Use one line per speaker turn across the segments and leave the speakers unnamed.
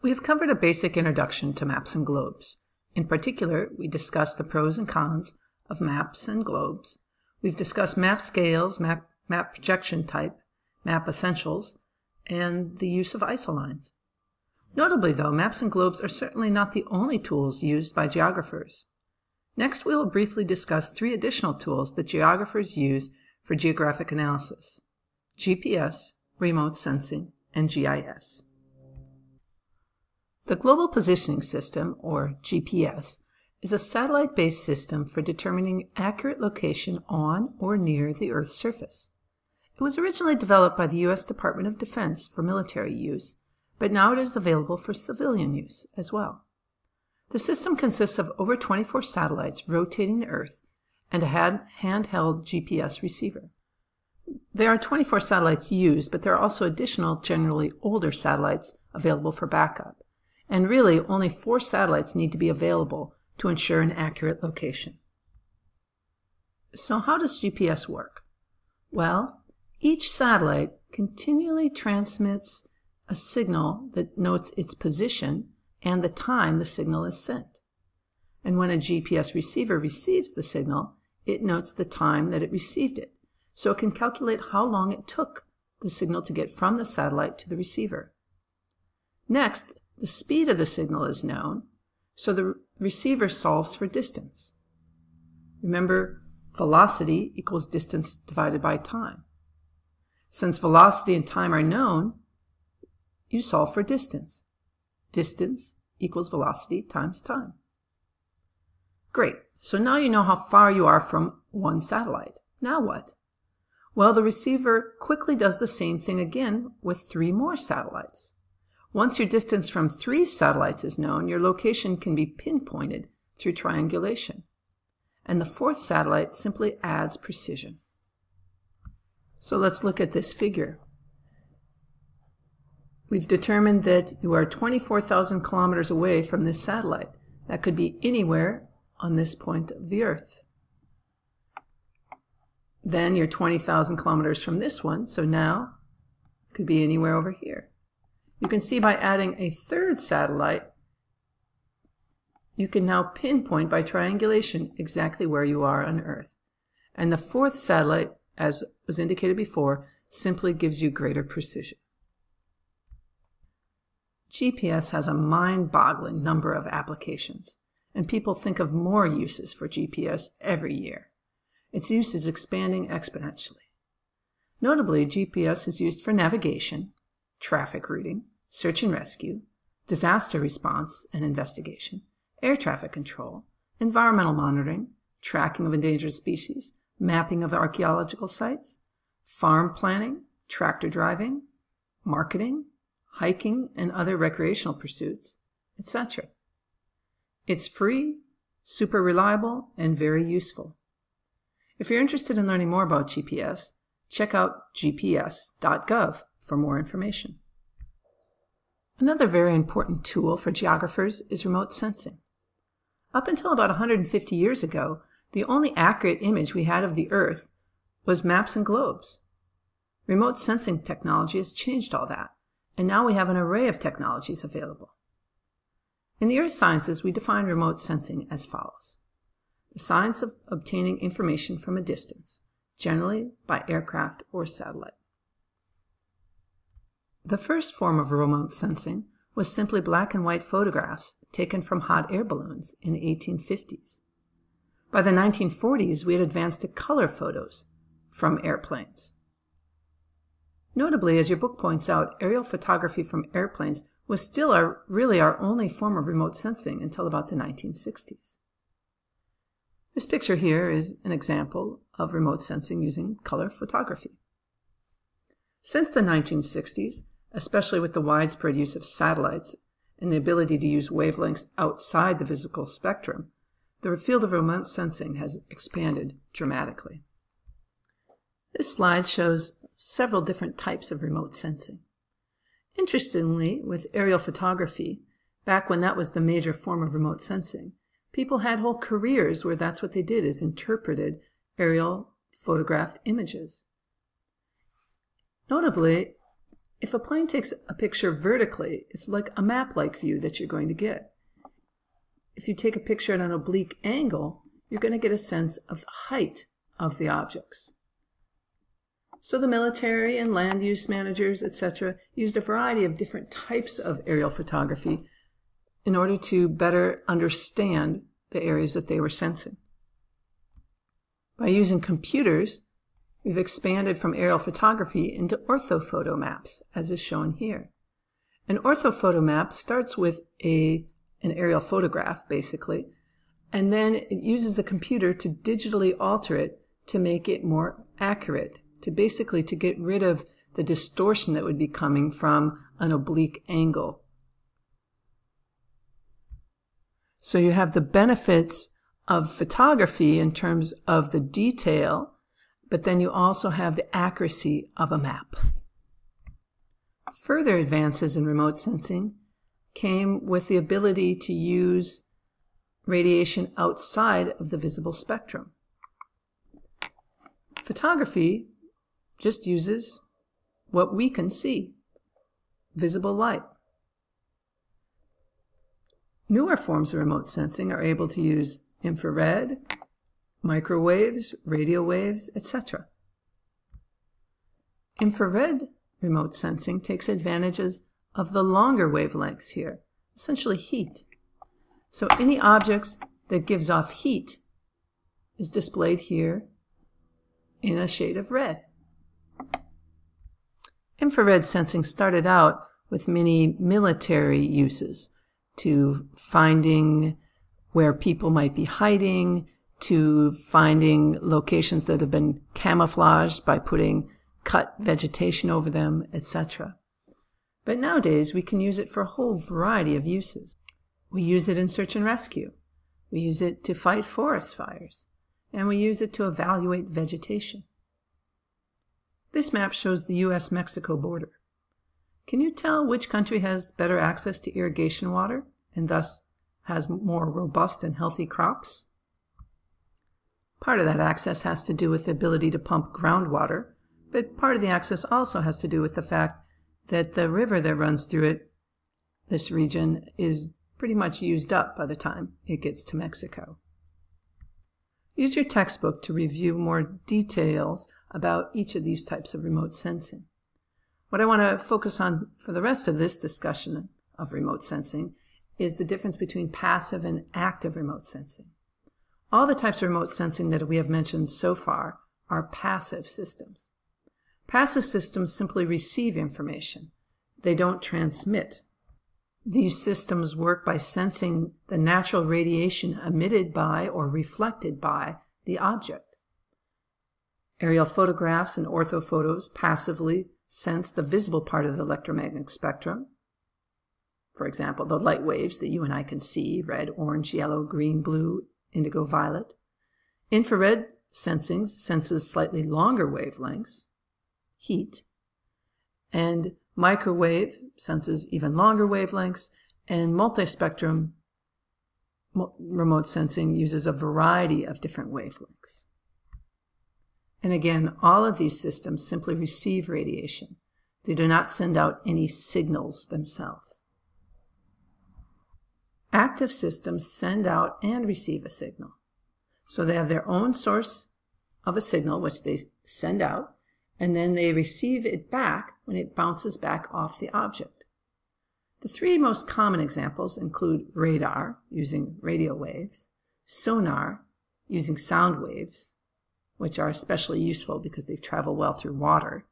We have covered a basic introduction to maps and globes. In particular, we discussed the pros and cons of maps and globes. We've discussed map scales, map projection type, map essentials, and the use of isolines. Notably, though, maps and globes are certainly not the only tools used by geographers. Next, we will briefly discuss 3 additional tools that geographers use for geographic analysis: GPS, remote sensing, and GIS. The Global Positioning System, or GPS, is a satellite-based system for determining accurate location on or near the Earth's surface. It was originally developed by the U.S. Department of Defense for military use, but now it is available for civilian use as well. The system consists of over 24 satellites rotating the Earth and a handheld GPS receiver. There are 24 satellites used, but there are also additional, generally older satellites available for backup. And really, only 4 satellites need to be available to ensure an accurate location. So how does GPS work? Well, each satellite continually transmits a signal that notes its position and the time the signal is sent. And when a GPS receiver receives the signal, it notes the time that it received it, so it can calculate how long it took the signal to get from the satellite to the receiver. Next, the speed of the signal is known, so the receiver solves for distance. Remember, velocity equals distance divided by time. Since velocity and time are known, you solve for distance. Distance equals velocity times time. Great, so now you know how far you are from one satellite. Now what? Well, the receiver quickly does the same thing again with 3 more satellites. Once your distance from 3 satellites is known, your location can be pinpointed through triangulation. And the 4th satellite simply adds precision. So let's look at this figure. We've determined that you are 24,000 kilometers away from this satellite. That could be anywhere on this point of the Earth. Then you're 20,000 kilometers from this one, so now it could be anywhere over here. You can see by adding a 3rd satellite, you can now pinpoint by triangulation exactly where you are on Earth. And the 4th satellite, as was indicated before, simply gives you greater precision. GPS has a mind-boggling number of applications, and people think of more uses for GPS every year. Its use is expanding exponentially. Notably, GPS is used for navigation, traffic routing, search and rescue, disaster response and investigation, air traffic control, environmental monitoring, tracking of endangered species, mapping of archaeological sites, farm planning, tractor driving, marketing, hiking and other recreational pursuits, etc. It's free, super reliable, and very useful. If you're interested in learning more about GPS, check out gps.gov for more information. Another very important tool for geographers is remote sensing. Up until about 150 years ago, the only accurate image we had of the Earth was maps and globes. Remote sensing technology has changed all that, and now we have an array of technologies available. In the earth sciences, we define remote sensing as follows: the science of obtaining information from a distance, generally by aircraft or satellite. The first form of remote sensing was simply black and white photographs taken from hot air balloons in the 1850s. By the 1940s, we had advanced to color photos from airplanes. Notably, as your book points out, aerial photography from airplanes was still really our only form of remote sensing until about the 1960s. This picture here is an example of remote sensing using color photography. Since the 1960s, especially with the widespread use of satellites and the ability to use wavelengths outside the physical spectrum, the field of remote sensing has expanded dramatically. This slide shows several different types of remote sensing. Interestingly, with aerial photography, back when that was the major form of remote sensing, people had whole careers where that's what they did, is interpreted aerial photographed images. Notably, If a plane takes a picture vertically, it's like a map-like view that you're going to get. If you take a picture at an oblique angle, you're going to get a sense of the height of the objects. So the military and land use managers, etc., used a variety of different types of aerial photography in order to better understand the areas that they were sensing. By using computers, we've expanded from aerial photography into orthophoto maps, as is shown here. An orthophoto map starts with an aerial photograph, basically, and then it uses a computer to digitally alter it to make it more accurate, to get rid of the distortion that would be coming from an oblique angle. So you have the benefits of photography in terms of the detail, but then you also have the accuracy of a map. Further advances in remote sensing came with the ability to use radiation outside of the visible spectrum. Photography just uses what we can see, visible light. Newer forms of remote sensing are able to use infrared, microwaves, radio waves, etc. Infrared remote sensing takes advantages of the longer wavelengths here, essentially heat. So any objects that gives off heat is displayed here in a shade of red. Infrared sensing started out with many military uses, to finding where people might be hiding, to finding locations that have been camouflaged by putting cut vegetation over them, etc. But nowadays we can use it for a whole variety of uses. We use it in search and rescue. We use it to fight forest fires. And we use it to evaluate vegetation. This map shows the U.S.-Mexico border. Can you tell which country has better access to irrigation water and thus has more robust and healthy crops? Part of that access has to do with the ability to pump groundwater, but part of the access also has to do with the fact that the river that runs through this region, is pretty much used up by the time it gets to Mexico. Use your textbook to review more details about each of these types of remote sensing. What I want to focus on for the rest of this discussion of remote sensing is the difference between passive and active remote sensing. All the types of remote sensing that we have mentioned so far are passive systems. Passive systems simply receive information. They don't transmit. These systems work by sensing the natural radiation emitted by or reflected by the object. Aerial photographs and orthophotos passively sense the visible part of the electromagnetic spectrum. For example, the light waves that you and I can see, red, orange, yellow, green, blue, indigo, violet. Infrared sensing senses slightly longer wavelengths, heat, and microwave senses even longer wavelengths, and multispectrum remote sensing uses a variety of different wavelengths. And again, all of these systems simply receive radiation. They do not send out any signals themselves. Active systems send out and receive a signal. So they have their own source of a signal, which they send out, and then they receive it back when it bounces back off the object. The three most common examples include radar, using radio waves, sonar, using sound waves, which are especially useful because they travel well through water,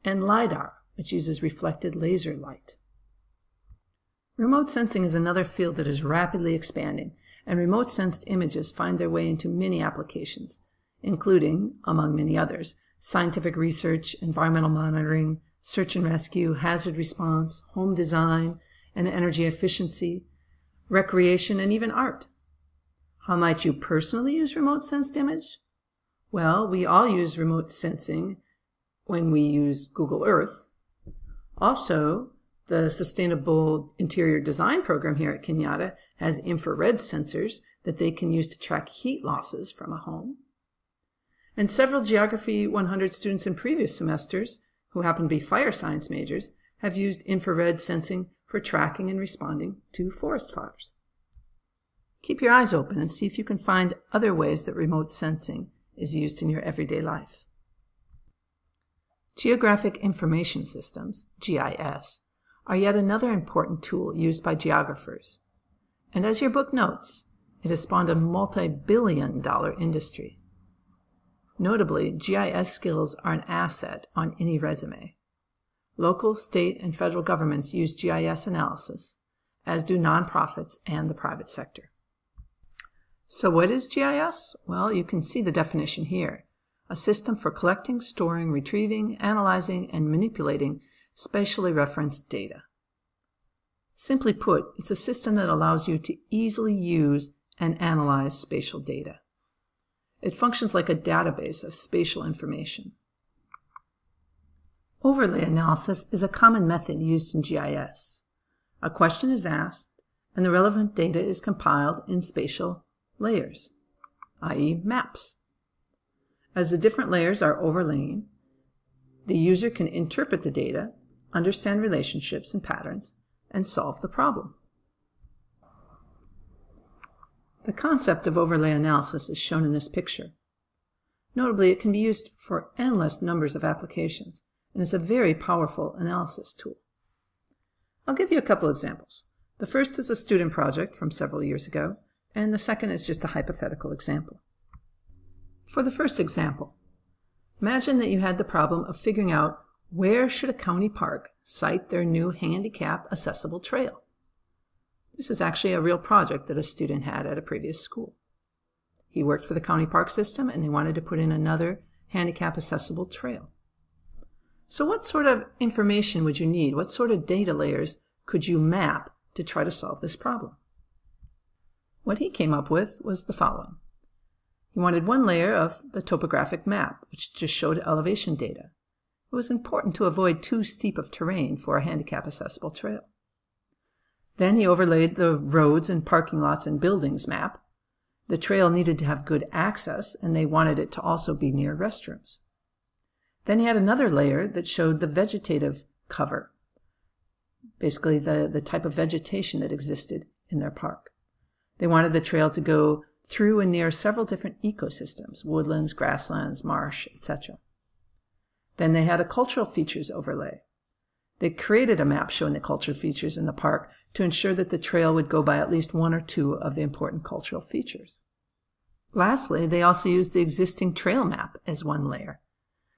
and LiDAR, which uses reflected laser light. Remote sensing is another field that is rapidly expanding, and remote sensed images find their way into many applications, including, among many others, scientific research, environmental monitoring, search and rescue, hazard response, home design, and energy efficiency, recreation, and even art. How might you personally use remote sensed image? Well, we all use remote sensing when we use Google Earth. Also, the Sustainable Interior Design program here at Kenyatta has infrared sensors that they can use to track heat losses from a home. And several Geography 100 students in previous semesters, who happen to be fire science majors, have used infrared sensing for tracking and responding to forest fires. Keep your eyes open and see if you can find other ways that remote sensing is used in your everyday life. Geographic Information Systems, GIS, are yet another important tool used by geographers. And as your book notes, it has spawned a multi-billion-dollar industry. Notably, GIS skills are an asset on any resume. Local, state, and federal governments use GIS analysis, as do nonprofits and the private sector. So what is GIS? Well, you can see the definition here. A system for collecting, storing, retrieving, analyzing, and manipulating spatially referenced data. Simply put, it's a system that allows you to easily use and analyze spatial data. It functions like a database of spatial information. Overlay analysis is a common method used in GIS. A question is asked, and the relevant data is compiled in spatial layers, i.e. maps. As the different layers are overlain, the user can interpret the data, understand relationships and patterns, and solve the problem. The concept of overlay analysis is shown in this picture. Notably, it can be used for endless numbers of applications and is a very powerful analysis tool. I'll give you a couple examples. The first is a student project from several years ago, and the second is just a hypothetical example. For the first example, imagine that you had the problem of figuring out where should a county park site their new handicap accessible trail. This is actually a real project that a student had at a previous school. He worked for the county park system and they wanted to put in another handicap accessible trail. So what sort of information would you need? What sort of data layers could you map to try to solve this problem? What he came up with was the following. He wanted one layer of the topographic map, which just showed elevation data. It was important to avoid too steep of terrain for a handicap accessible trail. Then he overlaid the roads and parking lots and buildings map. The trail needed to have good access, and they wanted it to also be near restrooms. Then he had another layer that showed the vegetative cover, basically the type of vegetation that existed in their park. They wanted the trail to go through and near several different ecosystems, woodlands, grasslands, marsh, etc. Then they had a cultural features overlay. They created a map showing the cultural features in the park to ensure that the trail would go by at least one or two of the important cultural features. Lastly, they also used the existing trail map as one layer,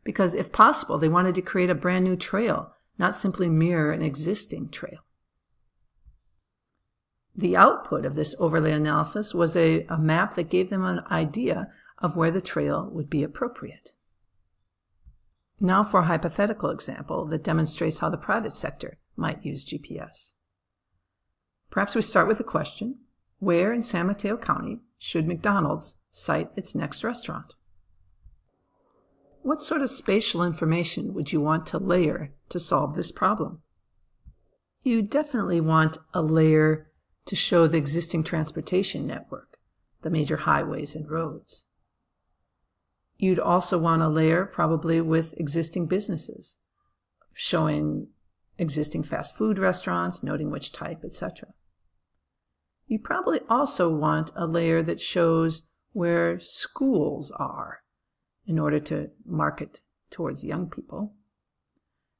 because if possible, they wanted to create a brand new trail, not simply mirror an existing trail. The output of this overlay analysis was a map that gave them an idea of where the trail would be appropriate. Now for a hypothetical example that demonstrates how the private sector might use GPS. Perhaps we start with the question, where in San Mateo County should McDonald's site its next restaurant? What sort of spatial information would you want to layer to solve this problem? You definitely want a layer to show the existing transportation network, the major highways and roads. You'd also want a layer probably with existing businesses, showing existing fast food restaurants, noting which type, etc. You probably also want a layer that shows where schools are in order to market towards young people.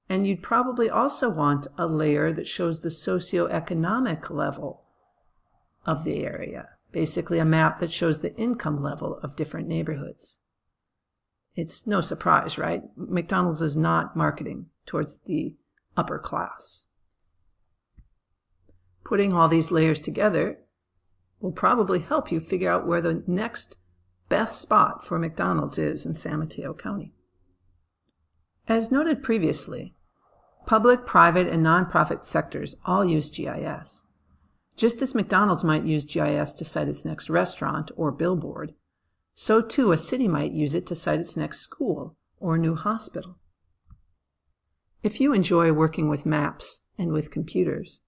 And you'd probably also want a layer that shows the socioeconomic level of the area, basically a map that shows the income level of different neighborhoods. It's no surprise, right? McDonald's is not marketing towards the upper class. Putting all these layers together will probably help you figure out where the next best spot for McDonald's is in San Mateo County. As noted previously, public, private, and nonprofit sectors all use GIS. Just as McDonald's might use GIS to cite its next restaurant or billboard, so too a city might use it to cite its next school or new hospital. If you enjoy working with maps and with computers,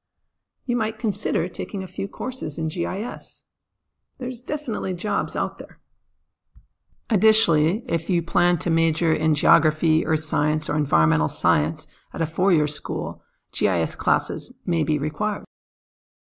you might consider taking a few courses in GIS. There's definitely jobs out there. Additionally, if you plan to major in geography, earth science, or environmental science at a four-year school, GIS classes may be required.